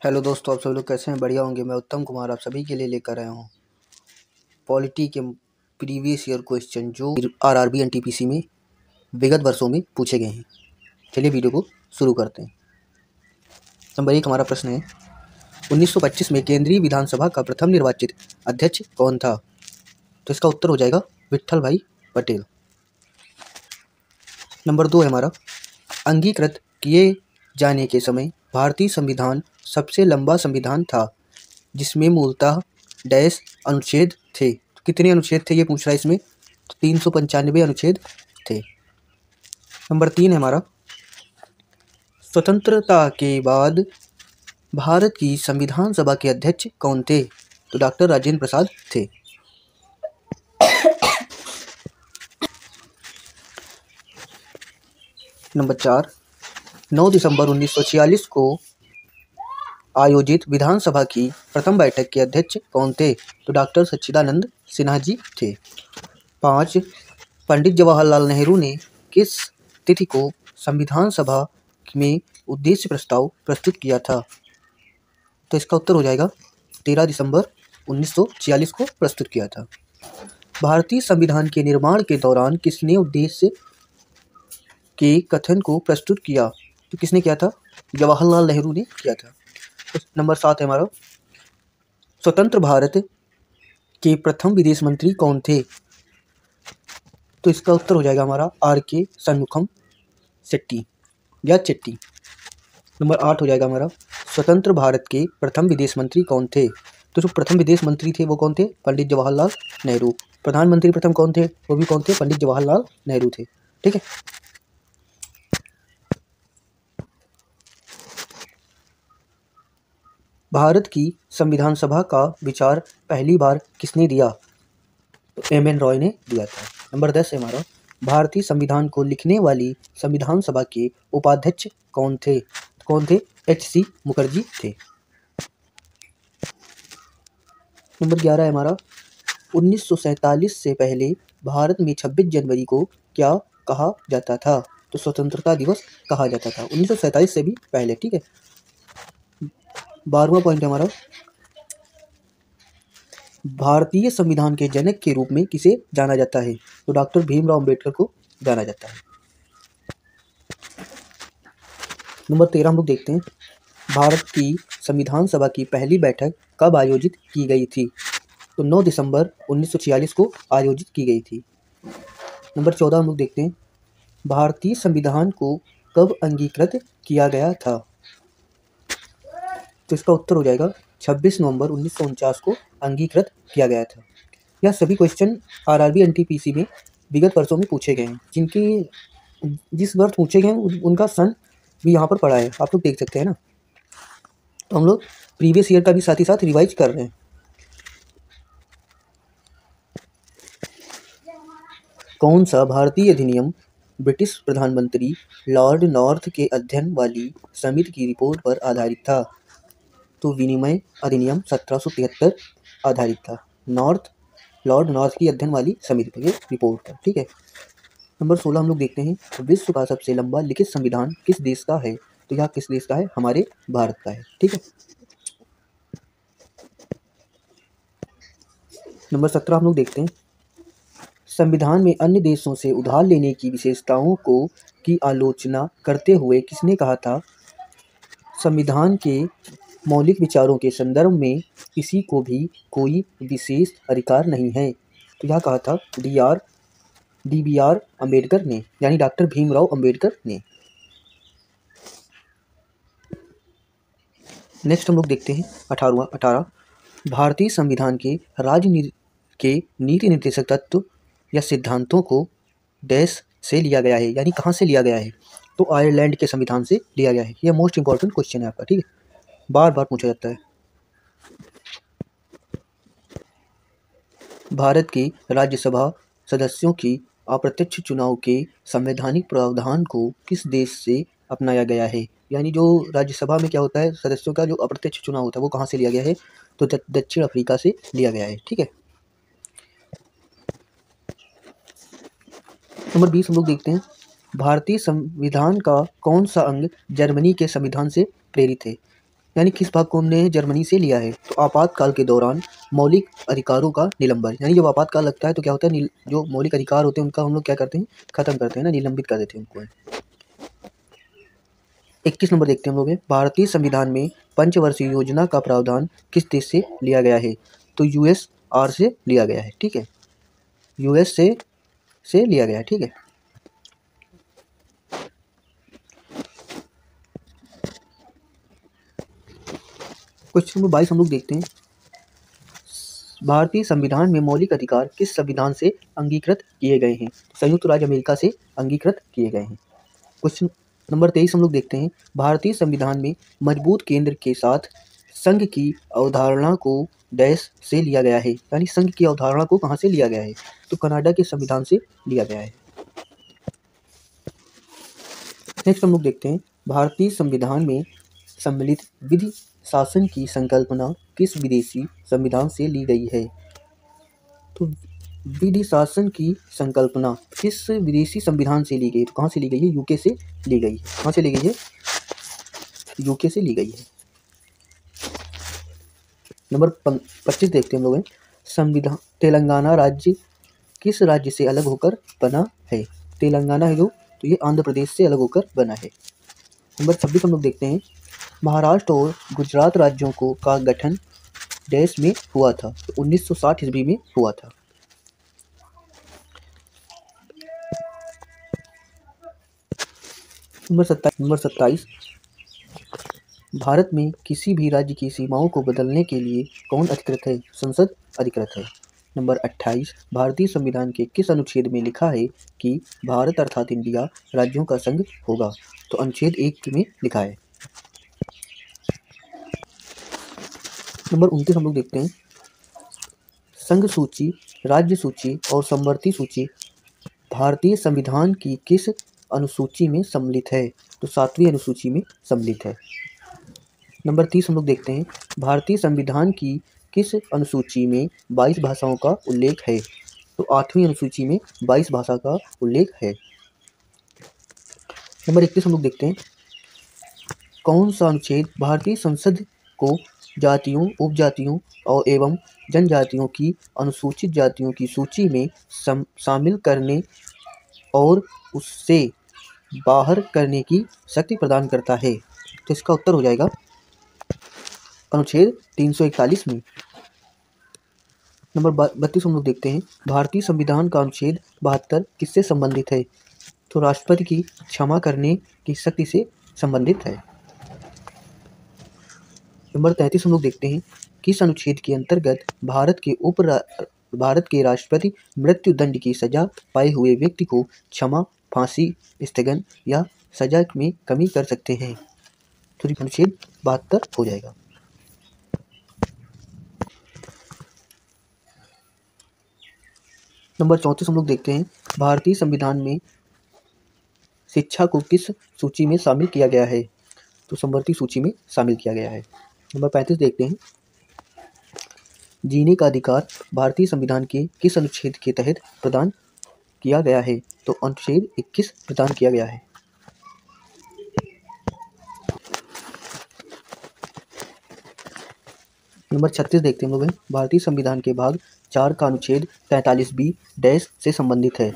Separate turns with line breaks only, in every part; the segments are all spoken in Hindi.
हेलो दोस्तों, आप सभी लोग कैसे हैं? बढ़िया होंगे। मैं उत्तम कुमार आप सभी के लिए लेकर आया हूँ पॉलिटी के प्रीवियस ईयर क्वेश्चन जो आरआरबी एनटीपीसी में विगत वर्षों में पूछे गए हैं। चलिए वीडियो को शुरू करते हैं। नंबर 1 हमारा प्रश्न है, 1925 में केंद्रीय विधानसभा का प्रथम निर्वाचित अध्यक्ष कौन था? तो इसका उत्तर हो जाएगा विट्ठल भाई पटेल। नंबर 2 है हमारा, अंगीकृत किए जाने के समय भारतीय संविधान सबसे लंबा संविधान था जिसमें मूलतः डैश अनुच्छेद थे। तो कितने अनुच्छेद थे ये पूछ रहा है इसमें? तो 395 अनुच्छेद थे। नंबर 3 है हमारा, स्वतंत्रता के बाद भारत की संविधान सभा के अध्यक्ष कौन थे? तो डॉक्टर राजेंद्र प्रसाद थे। नंबर 4, 9 दिसंबर 1946 को आयोजित विधानसभा की प्रथम बैठक के अध्यक्ष कौन थे? तो डॉक्टर सच्चिदानंद सिन्हा जी थे। 5, पंडित जवाहरलाल नेहरू ने किस तिथि को संविधान सभा में उद्देश्य प्रस्ताव प्रस्तुत किया था? तो इसका उत्तर हो जाएगा 13 दिसंबर 1946 को प्रस्तुत किया था। भारतीय संविधान के निर्माण के दौरान किसने उद्देश्य के कथन को प्रस्तुत किया? तो किसने किया था? जवाहरलाल नेहरू ने किया था। नंबर 7 है हमारा, स्वतंत्र भारत के प्रथम विदेश मंत्री कौन थे? तो इसका उत्तर हो जाएगा हमारा आर.के. शनमुखम शेट्टी या चेट्टी। नंबर 8 हो जाएगा हमारा, स्वतंत्र भारत के प्रथम विदेश मंत्री कौन थे? तो जो प्रथम विदेश मंत्री थे वो कौन थे? पंडित जवाहरलाल नेहरू। प्रधानमंत्री प्रथम कौन थे? वो भी कौन थे? पंडित जवाहरलाल नेहरू थे। ठीक है। भारत की संविधान सभा का विचार पहली बार किसने दिया? तो एम.एन. रॉय ने दिया था। नंबर 10 है हमारा, भारतीय संविधान को लिखने वाली संविधान सभा के उपाध्यक्ष कौन थे? कौन थे? एच.सी. मुखर्जी थे। नंबर 11 है हमारा, 1947 से पहले भारत में 26 जनवरी को क्या कहा जाता था? तो स्वतंत्रता दिवस कहा जाता था 1947 से भी पहले। ठीक है। 12वां पॉइंट है हमारा, भारतीय संविधान के जनक के रूप में किसे जाना जाता है? तो डॉक्टर भीमराव अंबेडकर को जाना जाता है। नंबर 13 हम लोग देखते हैं, भारत की संविधान सभा की पहली बैठक कब आयोजित की गई थी? तो 9 दिसंबर 1946 को आयोजित की गई थी। नंबर 14 हम लोग देखते हैं, भारतीय संविधान को कब अंगीकृत किया गया था? तो इसका उत्तर हो जाएगा 26 नवंबर 1949 को अंगीकृत किया गया था। यह सभी क्वेश्चन आरआरबी एनटीपीसी में विगत वर्षों में पूछे गए हैं। जिस वर्ष पूछे गए हैं उनका सन भी यहाँ पर पड़ा है, आप लोग देख सकते हैं ना। तो हम लोग प्रीवियस ईयर का भी साथ ही साथ रिवाइज कर रहे हैं। कौन सा भारतीय अधिनियम ब्रिटिश प्रधानमंत्री लॉर्ड नॉर्थ के अध्ययन वाली समिति की रिपोर्ट पर आधारित था? तो विनिमय अधिनियम 1773 आधारित था, लॉर्ड नॉर्थ की अध्ययन वाली समिति पर, ये रिपोर्ट पर। ठीक है। नंबर 16 हम लोग देखते हैं, विश्व का सबसे लंबा लिखित संविधान किस देश का है? तो यह किस देश का है? हमारे भारत का है। ठीक है। नंबर 17 हम लोग देखते हैं, संविधान में अन्य देशों से उधार लेने की विशेषताओं की आलोचना करते हुए किसने कहा था, संविधान के मौलिक विचारों के संदर्भ में किसी को भी कोई विशेष अधिकार नहीं है? तो यह कहा था डी.बी.आर. अम्बेडकर ने, यानी डॉक्टर भीमराव अम्बेडकर ने। नेक्स्ट हम लोग देखते हैं 18, भारतीय संविधान के नीति निर्देशक तत्व या सिद्धांतों को डैश से लिया गया है, यानी कहाँ से लिया गया है? तो आयरलैंड के संविधान से लिया गया है। यह मोस्ट इंपॉर्टेंट क्वेश्चन है आपका। ठीक है, बार बार पूछा जाता है। भारत की राज्यसभा सदस्यों की अप्रत्यक्ष चुनाव के संवैधानिक प्रावधान को किस देश से अपनाया गया है? यानी जो राज्यसभा में क्या होता है, सदस्यों का जो अप्रत्यक्ष चुनाव होता है वो कहाँ से लिया गया है? तो दक्षिण अफ्रीका से लिया गया है। ठीक है। नंबर 20 हम लोग देखते हैं, भारतीय संविधान का कौन सा अंग जर्मनी के संविधान से प्रेरित है? यानी किस भाग को हमने जर्मनी से लिया है? तो आपातकाल के दौरान मौलिक अधिकारों का निलंबन, यानी जब आपातकाल लगता है तो क्या होता है, जो मौलिक अधिकार होते हैं उनका हम लोग क्या करते हैं, खत्म करते हैं ना, निलंबित कर देते हैं उनको। 21 नंबर देखते हैं हम लोग, भारतीय संविधान में पंचवर्षीय योजना का प्रावधान किस देश से लिया गया है? तो यूएसआर से लिया गया है, ठीक है, यूएस से लिया गया है, ठीक है। क्वेश्चन नंबर 22 हम लोग देखते हैं, भारतीय संविधान में मौलिक अधिकार किस संविधान से अंगीकृत किए गए हैं? संयुक्त राज्य अमेरिका से अंगीकृत किए गए हैं। क्वेश्चन नंबर 23 हम लोग देखते हैं, भारतीय संविधान में मजबूत केंद्र के साथ संघ की अवधारणा को डैश से लिया गया है, यानी संघ की अवधारणा को कहाँ से लिया गया है? तो कनाडा के संविधान से लिया गया है। नेक्स्ट हम लोग देखते हैं, भारतीय संविधान में सम्मिलित विधि शासन की संकल्पना किस विदेशी संविधान से ली गई है? तो विधि शासन की संकल्पना किस विदेशी संविधान से ली गई? तो कहाँ से ली गई है? यूके से ली गई है। कहाँ से ली गई है? यूके से ली गई है। नंबर 25 देखते हैं हम लोग, संविधान तेलंगाना राज्य किस राज्य से अलग होकर बना है? तेलंगाना है जो, तो ये आंध्र प्रदेश से अलग होकर बना है। नंबर 26 हम लोग देखते हैं, महाराष्ट्र और गुजरात राज्यों को का गठन देश में हुआ था? तो 1960 ईस्वी में हुआ था। नंबर 27, भारत में किसी भी राज्य की सीमाओं को बदलने के लिए कौन अधिकृत है? संसद अधिकृत है। नंबर 28, भारतीय संविधान के किस अनुच्छेद में लिखा है कि भारत अर्थात इंडिया राज्यों का संघ होगा? तो अनुच्छेद 1 में लिखा है। नंबर 29 हम लोग देखते हैं, संघ सूची, राज्य सूची और समवर्ती सूची भारतीय संविधान की किस अनुसूची में सम्मिलित है? तो 7वीं अनुसूची में सम्मिलित है। नंबर 30 हम लोग देखते हैं, भारतीय संविधान की किस अनुसूची में 22 भाषाओं का उल्लेख है? तो 8वीं अनुसूची में 22 भाषा का उल्लेख है। नंबर 31 हम लोग देखते हैं, कौन सा अनुच्छेद भारतीय संसद को जातियों, उपजातियों और एवं जनजातियों की अनुसूचित जातियों की सूची में शामिल करने और उससे बाहर करने की शक्ति प्रदान करता है? तो इसका उत्तर हो जाएगा अनुच्छेद 341 में। नंबर 32 हम लोग देखते हैं, भारतीय संविधान का अनुच्छेद 72 किससे संबंधित है? तो राष्ट्रपति की क्षमा करने की शक्ति से संबंधित है। नंबर 33 हम लोग देखते हैं, किस अनुच्छेद के अंतर्गत भारत के राष्ट्रपति मृत्यु दंड की सजा पाए हुए व्यक्ति को क्षमा, फांसी, स्थगन या सजा में कमी कर सकते हैं? तो अनुच्छेद 72 हो जाएगा। नंबर 34 हम लोग देखते हैं, भारतीय संविधान में शिक्षा को किस सूची में शामिल किया गया है? तो समवर्ती सूची में शामिल किया गया है। नंबर 35 देखते हैं, जीने का अधिकार भारतीय संविधान के किस अनुच्छेद के तहत प्रदान किया गया है? तो अनुच्छेद 21 प्रदान किया गया है। नंबर 36 देखते हैं हम लोग, भारतीय संविधान के भाग 4 का अनुच्छेद 43B डैश से संबंधित है?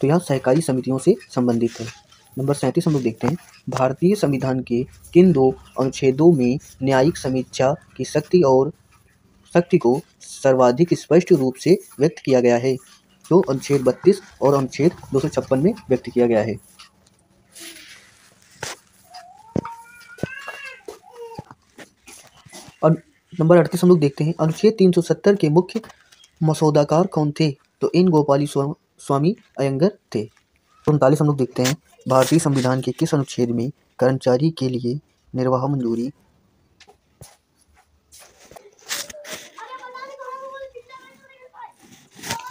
तो यहाँ सहकारी समितियों से संबंधित है। नंबर 37 हम लोग देखते हैं, भारतीय संविधान के किन 2 अनुच्छेदों में न्यायिक समीक्षा की शक्ति को सर्वाधिक स्पष्ट रूप से व्यक्त किया गया है? तो अनुच्छेद 32 और अनुच्छेद 256 में व्यक्त किया गया है। और नंबर 38 हम लोग देखते हैं, अनुच्छेद 370 के मुख्य मसौदाकार कौन थे? तो एन गोपाली स्वामी अयंगर थे। 39 हम लोग देखते हैं, भारतीय संविधान के किस अनुच्छेद में कर्मचारी के लिए निर्वाह मंजूरी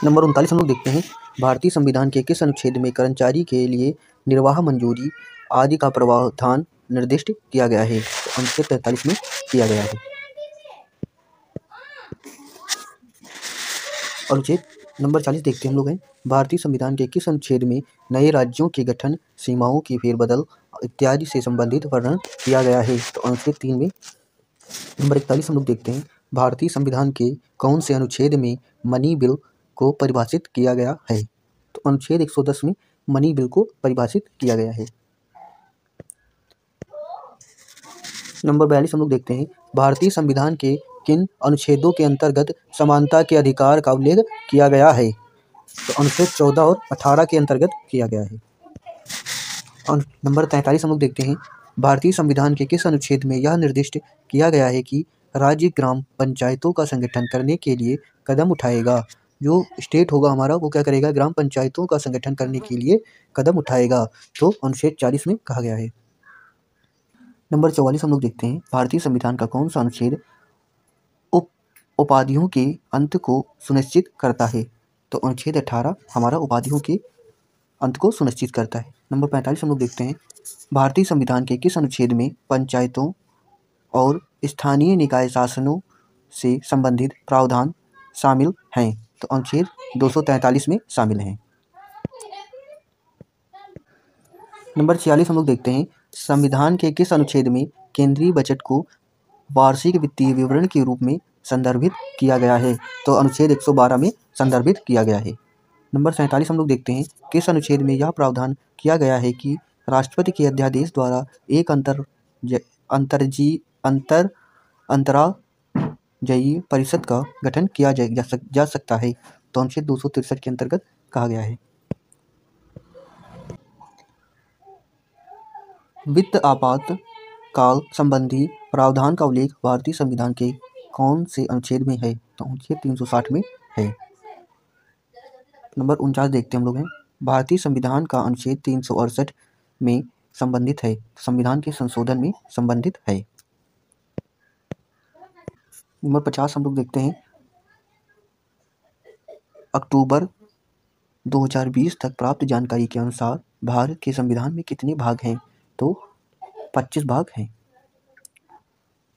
नंबर 39 हम लोग देखते हैं, भारतीय संविधान के किस अनुच्छेद में कर्मचारी के लिए निर्वाह मंजूरी आदि का प्रावधान निर्दिष्ट किया गया है? तो अनुच्छेद 43 में किया गया है। अनुच्छेद नंबर 40 देखते हैं हम लोग हैं, भारतीय संविधान के किस अनुच्छेद में नए राज्यों के गठन, सीमाओं की फेरबदल इत्यादि से संबंधित वर्णन किया गया है? तो अनुच्छेद 3 में नंबर 41 हम लोग देखते हैं, भारतीय संविधान के कौन से अनुच्छेद में मनी बिल को परिभाषित किया गया है? तो अनुच्छेद 110 में मनी बिल को परिभाषित किया गया है। नंबर 42 हम लोग देखते हैं, भारतीय संविधान के किन अनुच्छेदों के अंतर्गत समानता के अधिकार का उल्लेख किया गया है? तो अनुच्छेद 14 और 18 के अंतर्गत किया गया है। नंबर 43 हम लोग देखते हैं, भारतीय संविधान के किस अनुच्छेद में यह निर्दिष्ट किया गया है कि राज्य ग्राम पंचायतों का संगठन करने के लिए कदम उठाएगा? जो स्टेट होगा हमारा वो क्या करेगा? ग्राम पंचायतों का संगठन करने के लिए कदम उठाएगा। तो अनुच्छेद 40 में कहा गया है। नंबर 44 हम लोग देखते हैं, भारतीय संविधान का कौन सा अनुच्छेद उपाधियों के अंत को सुनिश्चित करता है? तो अनुच्छेद 18 हमारा उपाधियों के अंत को सुनिश्चित करता है। नंबर 45 हम लोग देखते हैं, भारतीय संविधान के किस अनुच्छेद में पंचायतों और स्थानीय निकाय शासनों से संबंधित प्रावधान शामिल हैं? तो अनुच्छेद 243 में शामिल हैं। नंबर 46 हम लोग देखते हैं, संविधान के किस अनुच्छेद में केंद्रीय बजट को वार्षिक वित्तीय विवरण के रूप में संदर्भित किया गया है? तो अनुच्छेद 112 में संदर्भित किया गया है। नंबर 47 हम लोग देखते हैं, किस अनुच्छेद में यह प्रावधान किया गया है कि राष्ट्रपति के अध्यादेश द्वारा एक अंतरराज्यीय परिषद का गठन किया जा सकता है? तो अनुच्छेद 263 के अंतर्गत कहा गया है। वित्त आपातकाल संबंधी प्रावधान का उल्लेख भारतीय संविधान के कौन से अनुच्छेद में है? तो अनुच्छेद 360 में है। नंबर 49 देखते हैं हम लोग हैं, भारतीय संविधान का अनुच्छेद 368 में संबंधित है, संविधान के संशोधन में संबंधित है। नंबर 50 हम लोग देखते हैं, अक्टूबर 2020 तक प्राप्त जानकारी के अनुसार भारत के संविधान में कितने भाग हैं? तो 25 भाग हैं।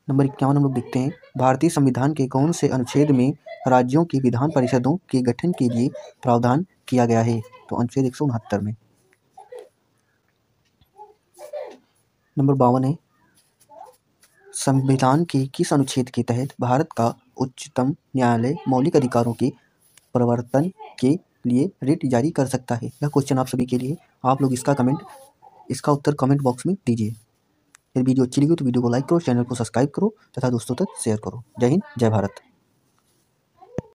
नंबर 51 हम लोग देखते हैं, भारतीय संविधान के कौन से अनुच्छेद में राज्यों की विधान परिषदों के गठन के लिए प्रावधान किया गया है? तो अनुच्छेद 169 में। नंबर 52 है, संविधान के किस अनुच्छेद के तहत भारत का उच्चतम न्यायालय मौलिक अधिकारों के प्रवर्तन के लिए रिट जारी कर सकता है? यह क्वेश्चन आप सभी के लिए, आप लोग इसका उत्तर कमेंट बॉक्स में दीजिए। यदि वीडियो अच्छी लगी तो वीडियो को लाइक करो, चैनल को सब्सक्राइब करो तथा दोस्तों तक शेयर करो। जय हिंद, जय भारत।